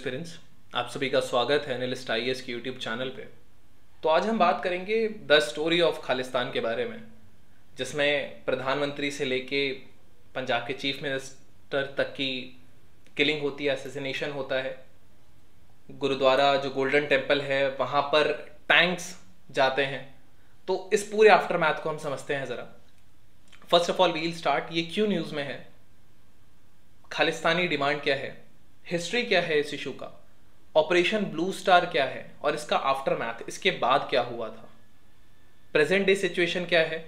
Aspirants, आप सभी का स्वागत है एनालिस्ट आईएएस के यूट्यूब चैनल पे। तो आज हम बात करेंगे द स्टोरी ऑफ खालिस्तान के बारे में, जिसमें प्रधानमंत्री से लेके पंजाब के चीफ मिनिस्टर तक की किलिंग होती है, असैसिनेशन होता है। गुरुद्वारा जो गोल्डन टेम्पल है वहाँ पर टैंक्स जाते हैं। तो इस पूरे आफ्टर मैथ को हम समझते हैं ज़रा। First of all we'll start, ये क्यों न्यूज़ में है, खालिस्तानी डिमांड क्या है, हिस्ट्री क्या है इस इशू का, ऑपरेशन ब्लू स्टार क्या है और इसका आफ्टर मैथ, इसके बाद क्या हुआ था, प्रेजेंट डे सिचुएशन क्या है,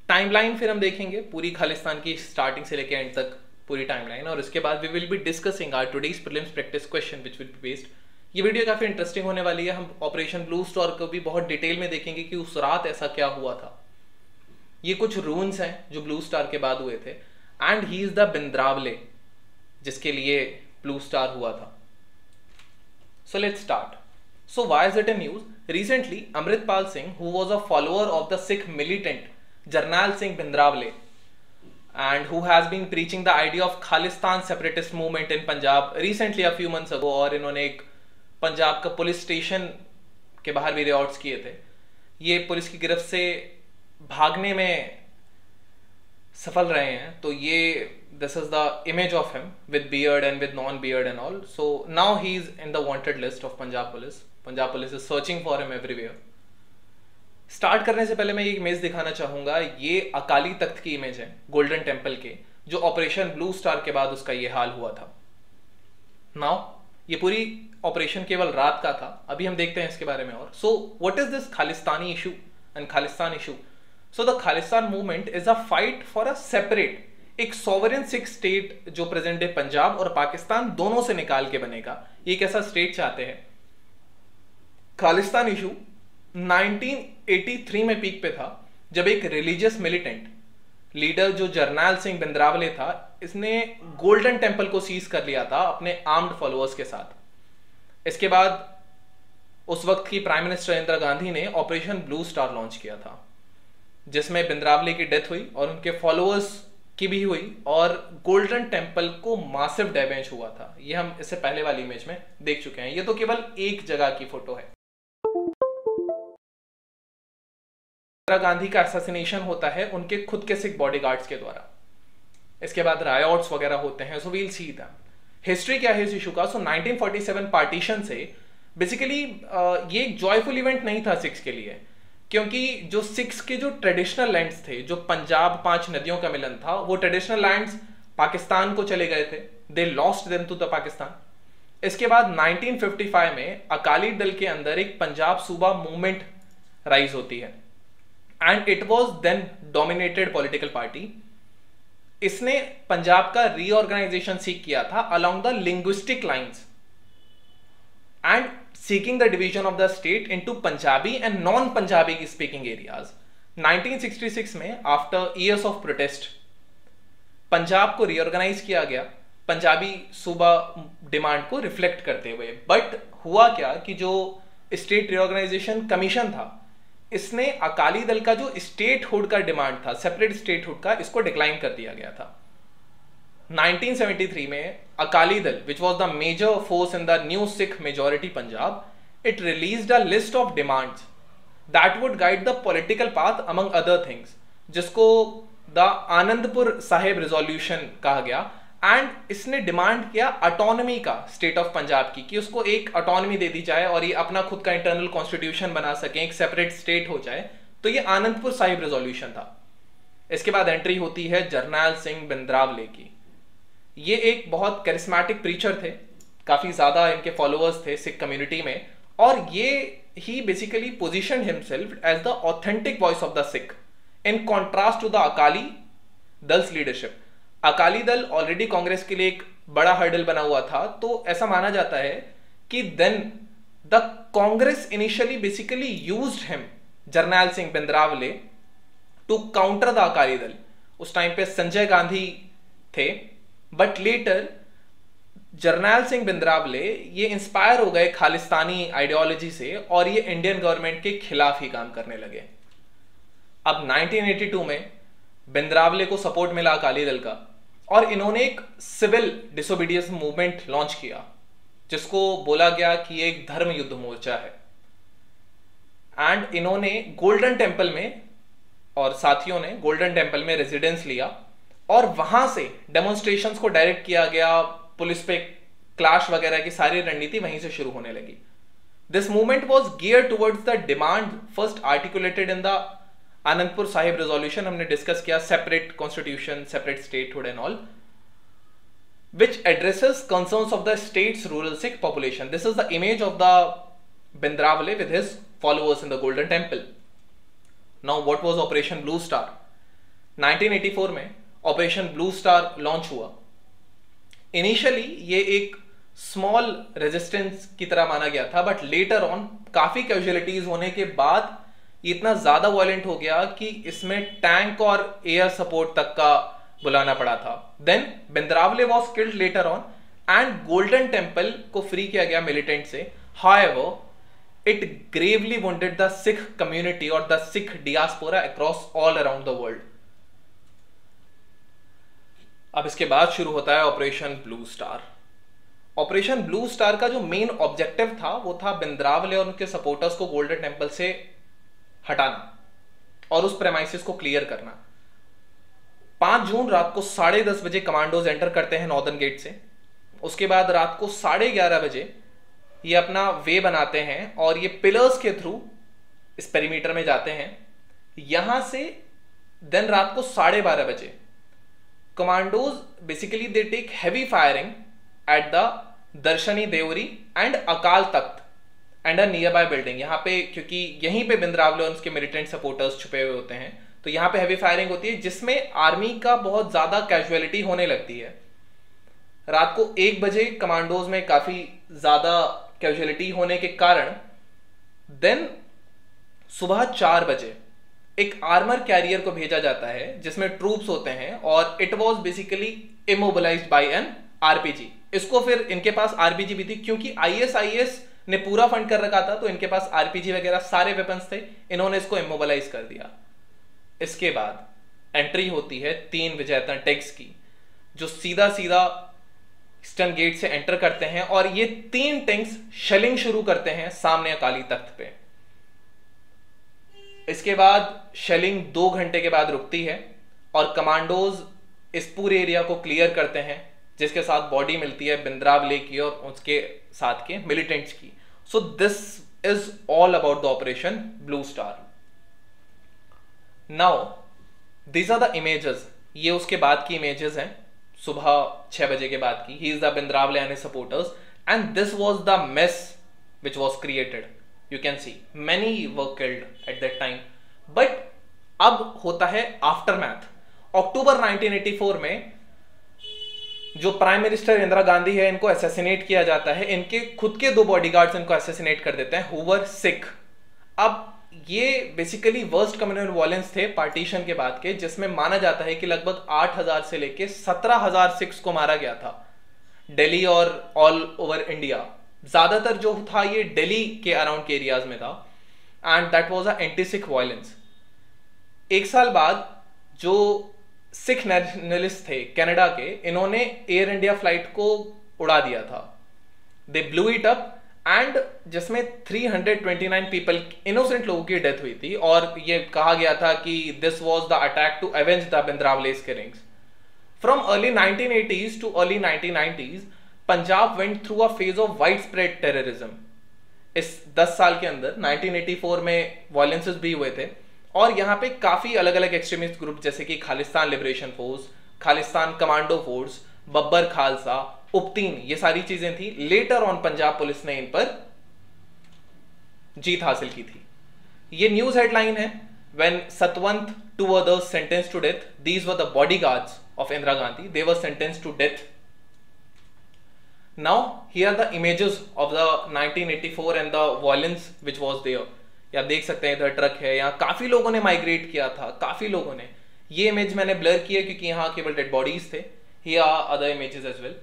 टाइमलाइन फिर हम देखेंगे पूरी खालिस्तान की स्टार्टिंग से लेकर एंड तक पूरी टाइमलाइन, और इसके बाद we will be discussing our today's prelims practice question which will be based. ये वीडियो काफी इंटरेस्टिंग होने वाली है। हम ऑपरेशन ब्लू स्टार को भी बहुत डिटेल में देखेंगे कि उस रात ऐसा क्या हुआ था। ये कुछ रून्स हैं जो ब्लू स्टार के बाद हुए थे, एंड ही इज द बिंद्रावले जिसके लिए ब्लू स्टार हुआ था। So let's start. So why is it a news? Recently, Amritpal Singh, who was a follower of the Sikh militant Jarnail Singh Bhindranwale, and who has been preaching the idea of Khalistan separatist movement in Punjab recently a few months ago, और इन्होंने एक पंजाब का police station के बाहर भी रियॉट्स किए थे। ये पुलिस की गिरफ्त से भागने में सफल रहे हैं। तो ये this is the image of him with beard and with non-beard and all. So now he is in the wanted list of Punjab Police. Punjab Police is searching for him everywhere. Start करने से पहले मैं ये image दिखाना चाहूंगा। ये अकाली तख्त की image है गोल्डन टेम्पल के, जो ऑपरेशन ब्लू स्टार के बाद उसका ये हाल हुआ था। नाउ ये पूरी ऑपरेशन केवल रात का था, अभी हम देखते हैं इसके बारे में और। So what is this Khalistani issue and Khalistan issue? So the Khalistan movement is a fight for a separate, एक सॉवरेन सिख स्टेट जो प्रेजेंट डे पंजाब और पाकिस्तान दोनों से निकाल के बनेगा। ये एक ऐसा स्टेट चाहते हैं। खालिस्तान इशू 1983 में पीक पे था, जब एक रिलीजियस मिलिटेंट लीडर जो जरनैल सिंह बिंद्रावले था, इसने गोल्डन टेम्पल को सीज कर लिया था अपने आर्म्ड फॉलोअर्स के साथ। इसके बाद उस वक्त की प्राइम मिनिस्टर इंदिरा गांधी ने ऑपरेशन ब्लू स्टार लॉन्च किया था, जिसमें बिंद्रावले की डेथ हुई और उनके फॉलोअर्स की भी हुई, और गोल्डन टेम्पल को मासिव डैमेज हुआ था। ये हम इससे पहले वाली इमेज में देख चुके हैं। ये तो केवल एक जगह की फोटो है। इंदिरा गांधी का असैसिनेशन होता है उनके खुद के सिख बॉडीगार्ड्स के द्वारा। इसके बाद रायोट्स वगैरह होते हैं। So we'll see that. History क्या है इस इशू का? सो 1947 पार्टीशन से बेसिकली ये एक जॉयफुल इवेंट नहीं था सिख्स के लिए, क्योंकि जो सिख्स के जो ट्रेडिशनल लैंड्स थे, जो पंजाब 5 नदियों का मिलन था, वो ट्रेडिशनल लैंड्स पाकिस्तान को चले गए थे। They lost them to the Pakistan. इसके बाद 1955 में अकाली दल के अंदर एक पंजाब सूबा मूवमेंट राइज होती है, and it was then dominated political party. इसने पंजाब का रीऑर्गेनाइजेशन सीख किया था along the linguistic lines and seeking the division of the state into Punjabi and non-Punjabi speaking areas. 1966 में after years of protest Punjab को reorganise किया गया पंजाबी सूबा demand को रिफ्लेक्ट करते हुए। बट हुआ क्या कि जो स्टेट रीऑर्गेनाइजेशन कमीशन था, इसने अकाली दल का जो स्टेटहुड का डिमांड था, सेपरेट स्टेटहुड का, इसको डिक्लाइन कर दिया गया था। 1973 में Akali Dal, which was the major force in the new Sikh majority Punjab, it released a list of demands that would guide the political path among other things, जिसको the आनंदपुर साहिब रेजोल्यूशन कहा गया। एंड इसने डिमांड किया ऑटोनॉमी का state of Punjab की, कि उसको एक ऑटोनॉमी दे दी जाए और ये अपना खुद का इंटरनल कॉन्स्टिट्यूशन बना सके, एक सेपरेट स्टेट हो जाए। तो ये आनंदपुर साहिब रेजोल्यूशन था। इसके बाद एंट्री होती है जरनैल सिंह बिंद्रावले की। ये एक बहुत करिस्मेटिक प्रीचर थे, काफी ज्यादा इनके फॉलोअर्स थे सिख कम्युनिटी में, और ये ही basically positioned himself as the authentic voice of the Sikh in contrast to the Akali Dal's leadership. Akali Dal already Congress के लिए एक बड़ा हर्डल बना हुआ था, तो ऐसा माना जाता है कि then the Congress initially basically used him, Jarnail Singh बिंद्रावले, to counter the Akali Dal. उस टाइम पे संजय गांधी थे, बट लेटर जरनैल सिंह बिंद्रावले ये इंस्पायर हो गए खालिस्तानी आइडियोलॉजी से, और ये इंडियन गवर्नमेंट के खिलाफ ही काम करने लगे। अब 1982 में बिंद्रावले को सपोर्ट मिला अकाली दल का, और इन्होंने एक सिविल डिसोबीडियंस मूवमेंट लॉन्च किया जिसको बोला गया कि ये एक धर्म युद्ध मोर्चा है। एंड इन्होंने गोल्डन टेम्पल में और साथियों ने गोल्डन टेम्पल में रेजिडेंस लिया और वहां से डेमोन्स्ट्रेशंस को डायरेक्ट किया गया, पुलिस पे क्लैश वगैरह की सारी रणनीति वहीं से शुरू होने लगी। This movement was gear towards the demand first articulated in the Anandpur Sahib resolution, हमने डिस्कस किया, separate constitution, separate statehood and all, which addresses concerns of the state's rural Sikh population. This is the image of the Bindravale with his followers in the Golden Temple. Now, what was Operation Blue Star? 1984 में Operation Blue Star launch हुआ। Initially ये एक small resistance की तरह माना गया था, but later on काफी कैजुअलिटीज होने के बाद ये इतना ज्यादा वायलेंट हो गया कि इसमें टैंक और एयर सपोर्ट तक का बुलाना पड़ा था। देन बिंद्रावले was killed later on and Golden Temple को फ्री किया गया मिलिटेंट से। However it gravely wounded the Sikh community और the Sikh diaspora across all around the world. अब इसके बाद शुरू होता है Operation blue Star. Operation blue Star का जो मेन ऑब्जेक्टिव था वो था बिंद्रावले और उनके सपोर्टर्स को गोल्डन टेम्पल से हटाना और उस प्रेमाइसिस को क्लियर करना। 5 जून रात को 10:30 बजे कमांडोज एंटर करते हैं नॉर्दर्न गेट से। उसके बाद रात को 11:30 बजे ये अपना वे बनाते हैं और ये पिलर्स के थ्रू इस पेरीमीटर में जाते हैं। यहां से देन रात को 12:30 बजे commandos basically they take heavy firing at the Darshani Deori and Akal Takht and a nearby building. यहां पे क्योंकि यहीं पे बिंद्रावले और उसके मिलिटेंट सपोर्टर्स छुपे हुए होते हैं, तो यहां पे हैवी फायरिंग होती है जिसमें आर्मी का बहुत ज्यादा कैजुअलिटी होने लगती है। रात को 1 बजे कमांडोज में काफी ज्यादा कैजुअलिटी होने के कारण देन सुबह 4 बजे एक आर्मर कैरियर को भेजा जाता है जिसमें ट्रूप्स होते हैं और it was basically immobilised by an RPG. इसको फिर इनके पास आरपीजी भी थी क्योंकि आईएसआईएस ने पूरा फंड कर रखा था, तो इनके पास आरपीजी वगैरह सारे वेपन्स थे, इन्होंने इसको इमोबिलाइज कर दिया। इसके बाद एंट्री होती है 3 विजेता टैंक्स की जो सीधा सीधा ईस्टर्न गेट से एंटर करते हैं और ये 3 टैंक्स शेलिंग शुरू करते हैं सामने अकाली तख्त पे। इसके बाद शेलिंग 2 घंटे के बाद रुकती है और कमांडोज इस पूरे एरिया को क्लियर करते हैं, जिसके साथ बॉडी मिलती है बिंद्रावले की और उसके साथ के मिलिटेंट्स की। So this is all about the operation blue star. Now these are the images, ये उसके बाद की इमेजेस हैं सुबह 6 बजे के बाद की। ही इज द बिंद्रावले and his supporters and this was the mess which was created. You can see many were killed at that time. But अब होता है आफ्टरमैथ। अक्टूबर 1984 में जो प्राइम मिनिस्टर इंदिरा गांधी है इनको असैसिनेट किया जाता है। इनके खुद के 2 बॉडीगार्ड्स इनको असैसिनेट कर देते हैं, हु वर सिख। अब ये बेसिकली वर्स्ट कम्युनल वायलेंस थे पार्टीशन के बाद के, जिसमें माना जाता है कि लगभग 8,000 से लेके 17,000 सिख्स को मारा गया था दिल्ली और ऑल ओवर इंडिया। ज्यादातर जो था ये दिल्ली के अराउंड के एरियाज में था and that was a anti Sikh violence. 1 साल बाद जो सिख नेशनलिस्ट थे कनाडा के, इन्होंने एयर इंडिया फ्लाइट को उड़ा दिया था। दे ब्लू इट अप एंड जिसमें 329 पीपल इनोसेंट लोगों की डेथ हुई थी और ये कहा गया था कि this was the attack to avenge the Bhindranwale's killings. From early 1980s to early 1990s Punjab went through a phase of widespread terrorism. इस 10 साल के अंदर 1984 में वायलेंसेस भी हुए थे और यहाँ पे काफी अलग अलग एक्सट्रीमिस्ट ग्रुप जैसे कि Khalistan Liberation Force, Khalistan Commando Force, Babbar Khalsa, उपतीन, ये सारी चीजें थी। लेटर ऑन पंजाब पुलिस ने इन पर जीत हासिल की थी। ये न्यूज हेडलाइन है, when Satwant 2 others sentenced to death, these were the bodyguards of Indira Gandhi, they were sentenced to death. Now here are the images of the 1984 and the violence which was there. या देख सकते हैं इधर truck है, यहाँ काफी लोगों ने माइग्रेट किया था, काफी लोगों ने। ये इमेज मैंने ब्लर किया क्योंकि यहाँ केवल डेड बॉडीज थे। Here are other images as well.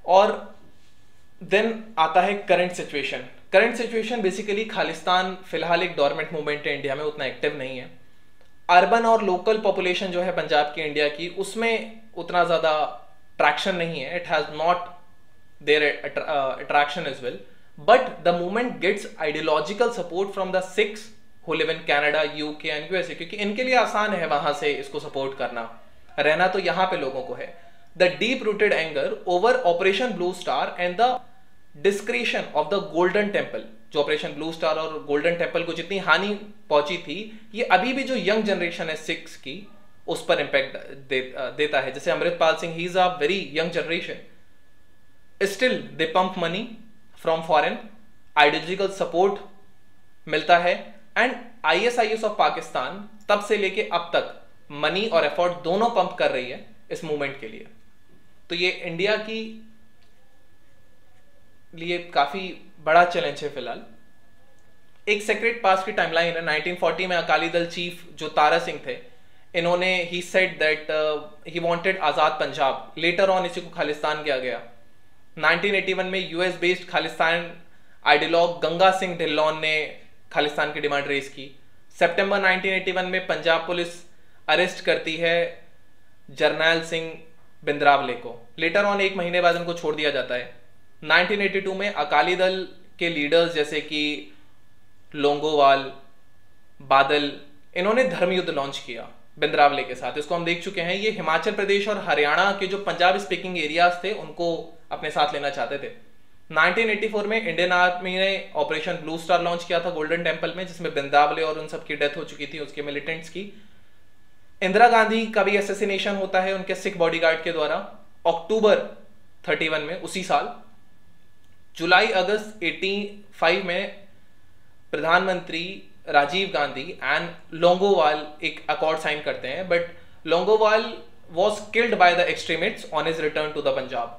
और देन आता है current situation. Current situation basically Khalistan फिलहाल एक डोरमेंट मूवमेंट है इंडिया में, उतना एक्टिव नहीं है। अर्बन और लोकल पॉपुलेशन जो है पंजाब की इंडिया की, उसमें उतना ज्यादा ट्रैक्शन नहीं है। It has not their attraction as well. But the movement gets ideological support from the Sikhs who live in Canada, UK and USA, क्योंकि इनके लिए आसान है वहां से इसको सपोर्ट करना, रहना तो यहाँ पे लोगों को है. The deep-rooted anger over Operation Blue Star and the discretion of the Golden Temple, जो ऑपरेशन ब्लू स्टार और गोल्डन टेम्पल को जितनी हानि पहुंची थी, ये अभी भी जो यंग जनरेशन है सिक्स की उस पर इंपैक्ट देता है. जैसे Amritpal Singh, he is a very young generation, still they pump money from foreign, ideological support मिलता है. एंड ISIS ऑफ पाकिस्तान तब से लेके अब तक मनी और एफर्ट दोनों पंप कर रही है इस मूवमेंट के लिए. तो ये इंडिया की लिए काफी बड़ा चैलेंज है फिलहाल. एक सेक्रेट पास की टाइमलाइन है. 1940 में अकाली दल चीफ जो तारा सिंह थे, इन्होंने he said that he wanted Azad Punjab. Later on इसी को खालिस्तान किया गया. 1981 में US based Khalistan ideologue Ganga Singh Dhillon ने खालिस्तान की डिमांड रेज की. सितंबर 1981 में पंजाब पुलिस अरेस्ट करती है जरनैल सिंह बिंद्रावले को. लेटर ऑन एक महीने बाद उनको छोड़ दिया जाता है. 1982 में अकाली दल के लीडर्स जैसे कि लोंगोवाल, बादल, इन्होंने धर्म युद्ध लॉन्च किया बिंद्रावले के साथ. इसको हम देख चुके हैं. ये हिमाचल प्रदेश और हरियाणा के जो पंजाब स्पीकिंग एरियाज थे उनको अपने साथ लेना चाहते थे. 1984 में इंडियन आर्मी ने ऑपरेशन ब्लू स्टार लॉन्च किया था गोल्डन टेम्पल में, जिसमें बिंद्रावले और उन सबकी डेथ हो चुकी थी, उसके मिलिटेंट्स की. इंदिरा गांधी का भी असैसिनेशन होता है उनके सिख बॉडीगार्ड के द्वारा अक्टूबर 31 में उसी साल. जुलाई अगस्त 85 में प्रधानमंत्री राजीव गांधी एंड लोंगोवाल एक अकॉर्ड साइन करते हैं, but Longowal was killed by the extremists on his return to the Punjab.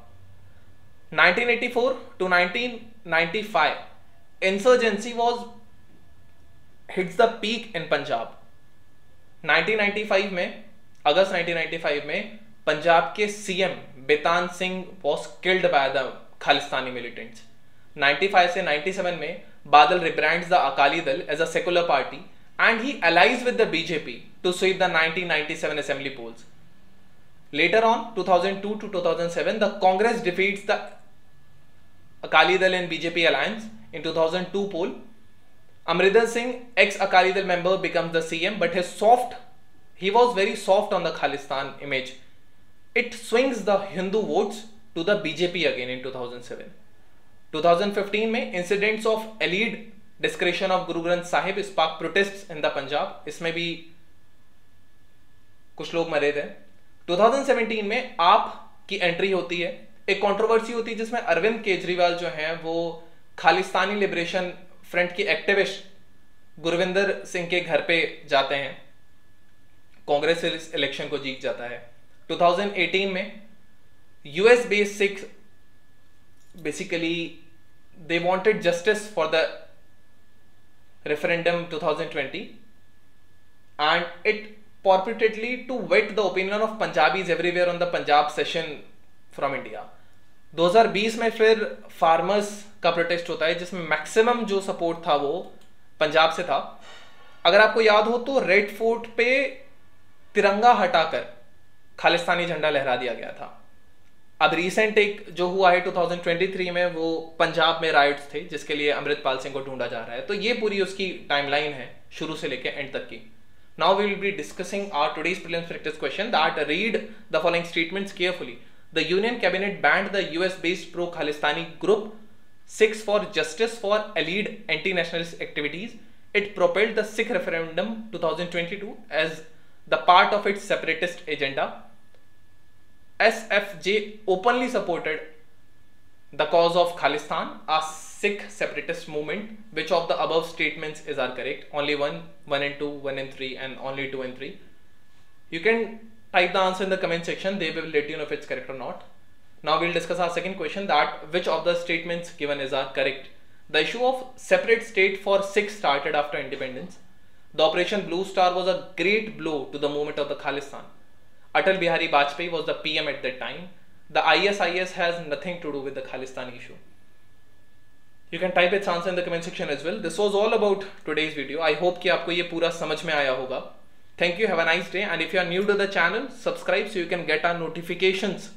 1984 to 1995 insurgency was hits the peak in Punjab. 1995 में अगस्त 1995 में पंजाब के CM बेतान Singh was killed by the Khalistani militants. 95 से 97 में बादल rebrand's the Akali Dal as a secular party and he allies with the BJP to sweep the 1997 assembly polls. Later on 2002 to 2007 the Congress defeats the Akali Dal and BJP alliance in 2002 poll. Amrinder Singh, ex-Akali Dal member, becomes the CM, but he was very soft on the Khalistan image. It swings the Hindu votes to the BJP again in 2007. 2015 में incidents of alleged discretion of Guru Granth Sahib spark protests in the Punjab. इसमें भी कुछ लोग मरे थे. 2017 में आप की एंट्री होती है. एक कंट्रोवर्सी होती है जिसमें अरविंद केजरीवाल जो हैं वो खालिस्तानी लिबरेशन फ्रंट के एक्टिविस्ट गुरविंदर सिंह के घर पे जाते हैं. कांग्रेस इस इलेक्शन को जीत जाता है. 2018 में US based Sikhs basically they wanted justice for the referendum 2020 and it purportedly to whet the opinion of Punjabis everywhere on the Punjab session from India. 2020 में फिर फार्मर्स का प्रोटेस्ट होता है जिसमें मैक्सिमम जो सपोर्ट था वो पंजाब से था. अगर आपको याद हो तो रेड फोर्ट पे तिरंगा हटाकर खालिस्तानी झंडा लहरा दिया गया था. अब रिसेंट एक जो हुआ है 2023 में वो पंजाब में राइट्स थे जिसके लिए अमृतपाल सिंह को ढूंढा जा रहा है. तो ये पूरी उसकी टाइमलाइन है शुरू से लेकर एंड तक की. Now we will be discussing our today's prelims practice question that read the following statements carefully. The Union Cabinet banned the US-based pro-Khalistani group Sikhs for Justice for alleged anti-nationalist activities. It propelled the Sikh referendum 2022 as the part of its separatist agenda. SFJ openly supported the cause of Khalistan, a Sikh separatist movement. Which of the above statements is are correct? Only 1 and 2, 1 and 3 and only 2 and 3. You can type the answer in the comment section. They will let you know if it's correct or not. Now we'll discuss our second question, that which of the statements given is are correct. The issue of separate state for Sikhs started after independence. The Operation Blue Star was a great blow to the movement of the Khalistan. Atal Bihari Vajpayee was the PM at that time. The ISIS has nothing to do with the Khalistan issue. You can type its answer in the comment section as well. This was all about today's video. I hope कि आपको ये पूरा समझ में आया होगा. Thank you. Have a nice day. And if you are new to the channel, subscribe so you can get our notifications.